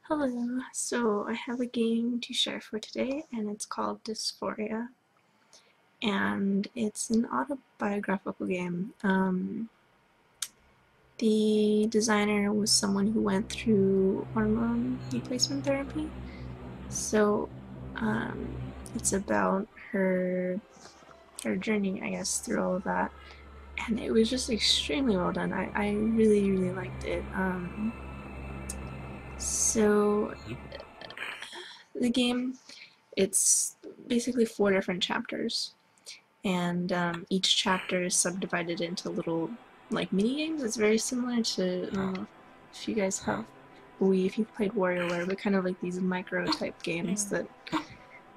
Hello, so I have a game to share for today, and it's called Dys4ia, and it's an autobiographical game. The designer was someone who went through hormone replacement therapy, so um, it's about her journey, I guess, through all of that, and it was just extremely well done. I really, really liked it. So the game, it's basically 4 different chapters, and each chapter is subdivided into little like mini games. It's very similar to, I don't know if you guys have Wii, if you've played WarioWare, but kind of like these micro type games that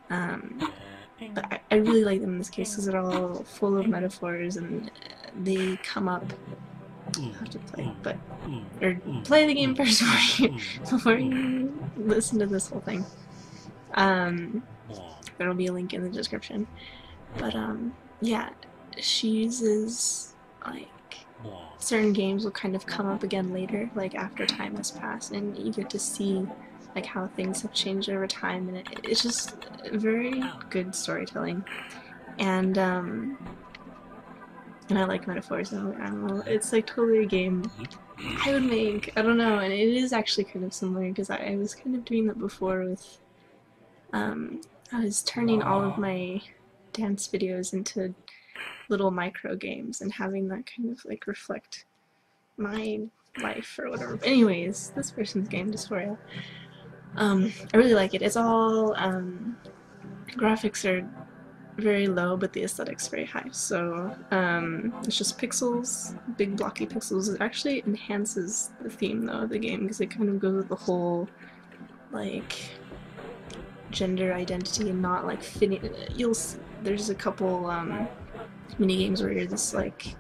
but I really like them in this case because they're all full of metaphors and they come up. I'll have to play, but or play the game first before you listen to this whole thing. There'll be a link in the description. But yeah, she uses like certain games will kind of come up again later, like after time has passed, and you get to see like how things have changed over time, and it's just very good storytelling. And I like metaphors, and I don't know, it's like totally a game I would make. I don't know, and it is actually kind of similar because I was kind of doing that before with I was turning all of my dance videos into little micro games and having that kind of like reflect my life or whatever. But anyways, this person's game, Dys4ia. I really like it. It's all graphics are very low, but the aesthetics very high. So it's just pixels, big blocky pixels. It actually enhances the theme though of the game because it kind of goes with the whole like gender identity and not like fitting. There's a couple mini games where you're this like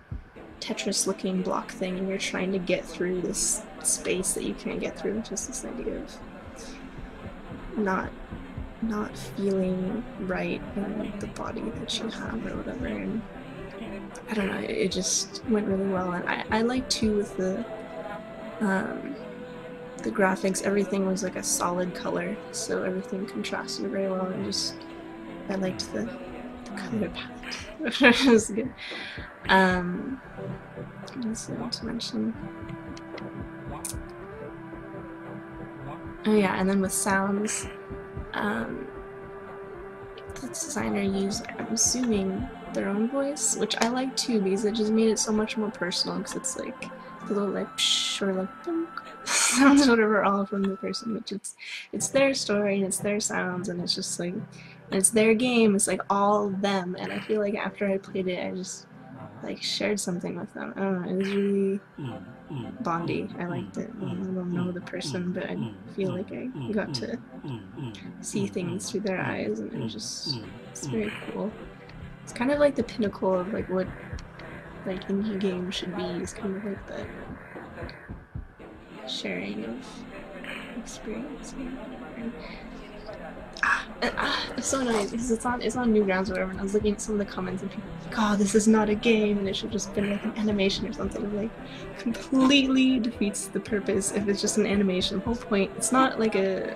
Tetris-looking block thing, and you're trying to get through this space that you can't get through. Just this idea of not feeling right in the body that you have or whatever. And I don't know, it just went really well. And I like too with the graphics. Everything was like a solid color, so everything contrasted very well. And just I liked the color palette. It was good. What else I want to mention? Oh yeah, and then with sounds, the designer used, I'm assuming, their own voice, which I like too because it just made it so much more personal because it's like the little like psh or like dunk sounds, whatever, all from the person, which it's their story and it's their sounds and it's just like, and it's their game, it's like all them, and I feel like after I played it I just like shared something with them. I don't know, it was really bondy. I liked it. I don't know the person, but I feel like I got to see things through their eyes, and it was just, it's very cool. It's kind of like the pinnacle of like what like indie games should be. It's kind of like the sharing of experience. It's so annoying because it's on Newgrounds or whatever, and I was looking at some of the comments and people were like, oh, this is not a game and it should just been like an animation or something. It like completely defeats the purpose if it's just an animation. The whole point, it's not like a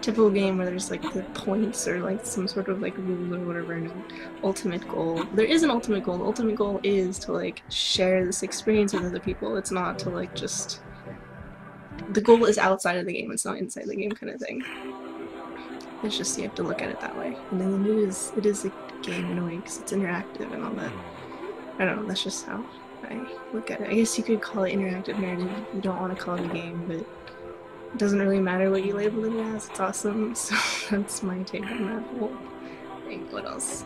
typical game where there's like the points or like some sort of like rule or whatever and an ultimate goal. There is an ultimate goal. The ultimate goal is to like share this experience with other people. It's not to like just, the goal is outside of the game, it's not inside the game kind of thing. It's just, you have to look at it that way. And then it is a game in a way because it's interactive and all that. I don't know, that's just how I look at it. I guess you could call it interactive narrative if you don't want to call it a game, but it doesn't really matter what you label it as, it's awesome. So that's my take on that whole thing. What else?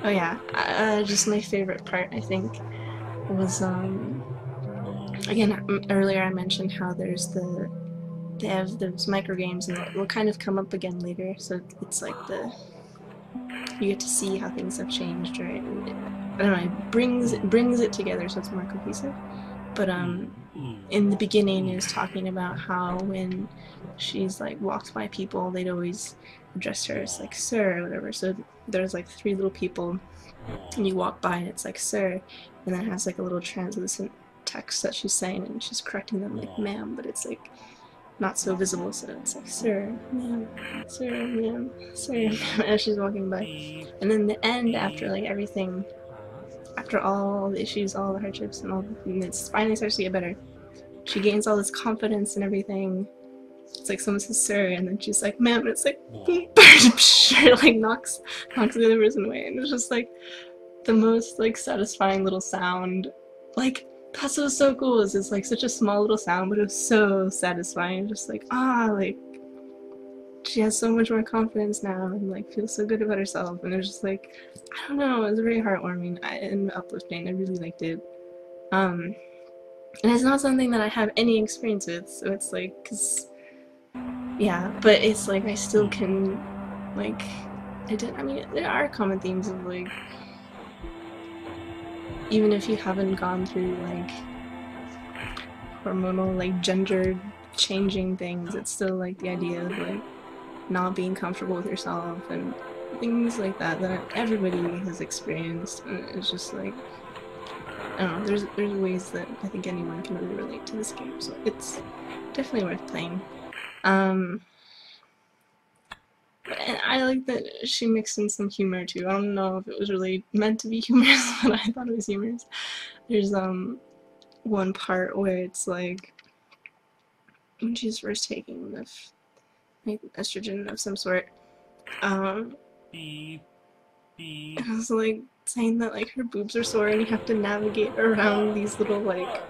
Oh yeah, just my favorite part, I think, was again, earlier I mentioned how they have those micro games and they'll kind of come up again later, so it's like you get to see how things have changed, right? I don't know, it brings it together so it's more cohesive. but in the beginning is talking about how when she's like walked by people, they'd always address her as like sir or whatever. So there's like 3 little people, and you walk by and it's like sir, and then it has like a little translucent text that she's saying, and she's correcting them like ma'am, but it's like not so visible, so it's like sir, ma'am, sir, ma'am, sir, ma'am, as she's walking by. And then the end, after like everything, after all the issues, all the hardships, and all, and it finally starts to get better. She gains all this confidence and everything. It's like someone says sir, and then she's like ma'am, and it's like it like knocks the other person away, and it's just like the most like satisfying little sound. Like that's what was so cool, is it's like such a small little sound, but it was so satisfying. Just like like she has so much more confidence now and like feels so good about herself, and it was just like, I don't know, it was very heartwarming and uplifting. I really liked it. And it's not something that I have any experience with, so it's like, yeah, but it's like I still can, like, I mean, there are common themes of like, even if you haven't gone through like hormonal, like gender changing things, it's still like the idea of like not being comfortable with yourself and things like that that everybody has experienced. And it's just like, I don't know, there's ways that I think anyone can really relate to this game, so it's definitely worth playing. And I like that she mixed in some humor too. I don't know if it was really meant to be humorous, but I thought it was humorous. There's one part where it's like when she's first taking this like estrogen of some sort. It was like saying that like her boobs are sore and you have to navigate around these little like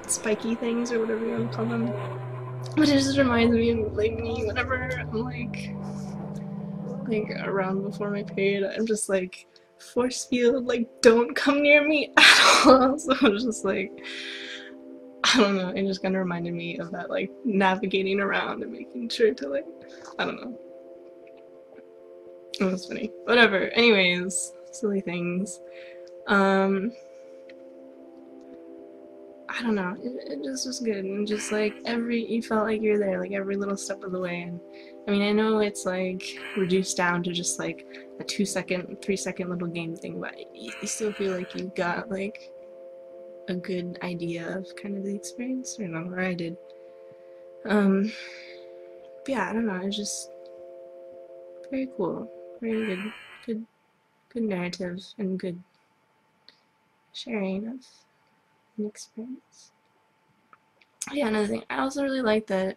spiky things or whatever you want to call them. But it just reminds me of like me whenever I'm like around before my period, I'm just like force field, like don't come near me at all. So I was just like, I don't know, it just kind of reminded me of that like navigating around and making sure to like, I don't know. It was funny. Whatever. Anyways, silly things. I don't know. It just was good, and just like you felt like you're there, like every little step of the way. And I mean, I know it's like reduced down to just like a 2-second, 3-second little game thing, but you still feel like you got like a good idea of kind of the experience, or I did. But yeah, I don't know. It's just very cool, very good narrative and good sharing of an experience. Yeah, another thing, I also really like that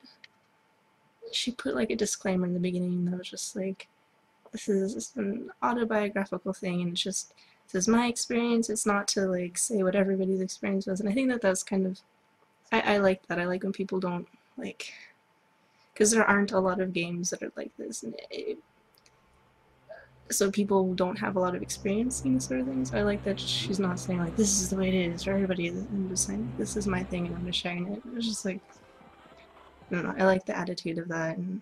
she put like a disclaimer in the beginning that was just like, this is an autobiographical thing, and it's just, this is my experience. It's not to like say what everybody's experience was, and I think that that's kind of, I like that. I like when people don't like, because there aren't a lot of games that are like this, and so people don't have a lot of experience in these sort of things. I like that she's not saying like, this is the way it is for everybody, and just saying, this is my thing and I'm just sharing it. It's just like, I don't know, I like the attitude of that, and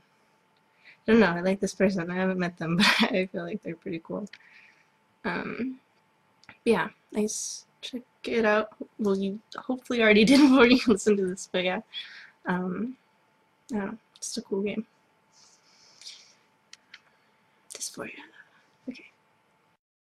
I don't know, I like this person. I haven't met them, but I feel like they're pretty cool. Yeah, nice. Check it out. Well, you hopefully already did before you listen to this, but yeah. I don't know, just a cool game. Dys4ia.